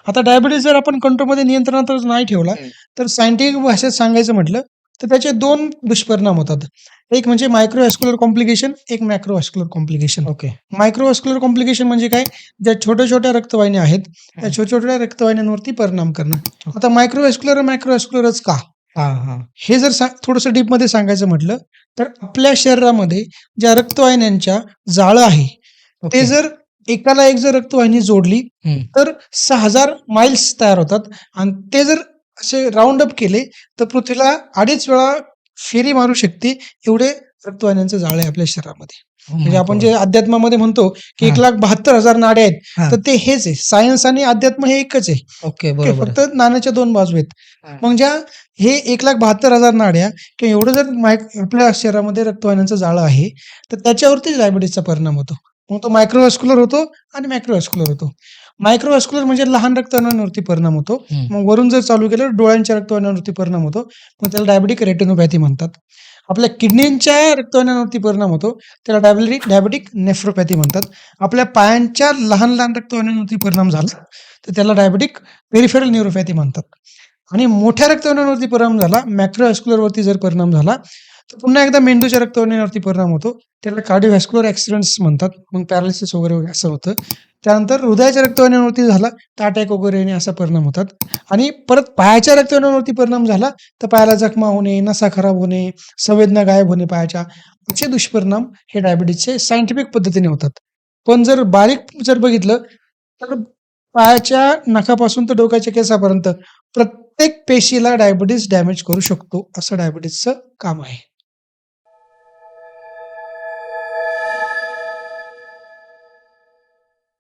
आता डायबिटीज जर आपण कंट्रोलमध्ये नियंत्रणात नाही ठेवला, हं. तर सायंटिफिक भाषेत सांगायचं म्हटलं, तर त्याचे 2 दुष्परिणाम होतात. एक म्हणजे मायक्रोव्हॅस्क्युलर कॉम्प्लिकेशन, एक मॅक्रोव्हॅस्क्युलर कॉम्प्लिकेशन. ओके. मायक्रोव्हॅस्क्युलर कॉम्प्लिकेशन म्हणजे काय? ज्या छोट्या-छोट्या रक्तवाहिन्या आहेत, त्या हं. छोट्या-छोट्या रक्तवाहिन्यांवरती परिणाम करणं. ओके. आता मायक्रोव्हॅस्क्युलर मॅक्रोव्हॅस्क्युलरच का? हां, हां. हे जर थोडंसं डीपमध्ये सांगायचं म्हटलं, तर आपल्या शरीरामध्ये ज्या रक्तवाहिन्यांच्या जाळं आहे, ते ओके. जर एकाला एक जर रक्तवाहिनी जोडली, हं. तर 6000 माइल्स तयार होतात आणि ते जर असे राउंड अप केले, तर पृथ्वीला 2.5 वेळा फेरी मारू शकते, एवढे रक्तवाहिन्यांचं जाळं आहे आपल्या शरीरामध्ये. ओह म्हणजे माय आपण गॉड! जे अध्यात्मामध्ये म्हणतो, की हां, 1,72,000 नाड्या आहेत, हां. तर ते हेच आहे. सायन्स आणि अध्यात्म हे एकच आहे. Okay, okay. बरोबर फक्त आहे. नाण्याच्या 2 बाजू आहेत. हां. मग ज्या हे 1,72,000 नाड्या किंवा एवढं जर आपल्या शरीरामध्ये रक्तवाहिन्यांचं जाळं आहे, तर त्याच्यावरतीच डायबिटीजचा परिणाम होतो. मग तो मायक्रोव्हॅस्क्युलर होतो आणि मॅक्रोव्हॅस्क्युलर होतो. मायक्रोव्हॅस्क्युलर म्हणजे लहान रक्तवाहिन्यांवरती परिणाम होतो. हं. मग वरून जर चालू केलं, डोळ्यांच्या रक्तवाहिन्यांवरती परिणाम होतो. मग त्याला डायबेटिक रेटिनोपॅथी म्हणतात. आपल्या किडनीच्या रक्तवाहिन्यांवरती परिणाम होतो. त्याला डायबेटिक नेफ्रोपॅथी म्हणतात. आपल्या पायांच्या लहान-लहान रक्तवाहिन्यांवरती परिणाम झाला, तर त्याला डायबेटिक पेरिफेरल न्यूरोपॅथी म्हणतात. आणि मोठ्या रक्तवाहिन्यांवरती परिणाम झाला, मॅक्रोव्हॅस्क्युलरवरती जर परिणाम झाला, तर पुन्हा एकदा मेंदूच्या रक्तवाहिन्यांवरती परिणाम होतो. त्याला कार्डिओव्हॅस्क्युलर ॲक्सिडेंट्स म्हणतात. मग पॅरालिसिस वगैरे असं होतं. त्यानंतर हृदयाच्या रक्तवाहिन्यांवरती झाला, तर अटॅक वगैरे येणे असा परिणाम होतात. आणि परत पायाच्या रक्तवाहिन्यांवरती परिणाम झाला, तर पायाला जखमा होणे, नसा खराब होणे, संवेदना गायब होणे पायाच्या, असे दुष्परिणाम हे डायबिटीजचे सायंटिफिक पद्धतीने होतात. पण जर बारीक जर बघितलं, तर पायाच्या नखापासून तर डोक्याच्या केसापर्यंत प्रत्येक पेशीला डायबिटीज डॅमेज करू शकतो, असं डायबिटीजचं काम आहे.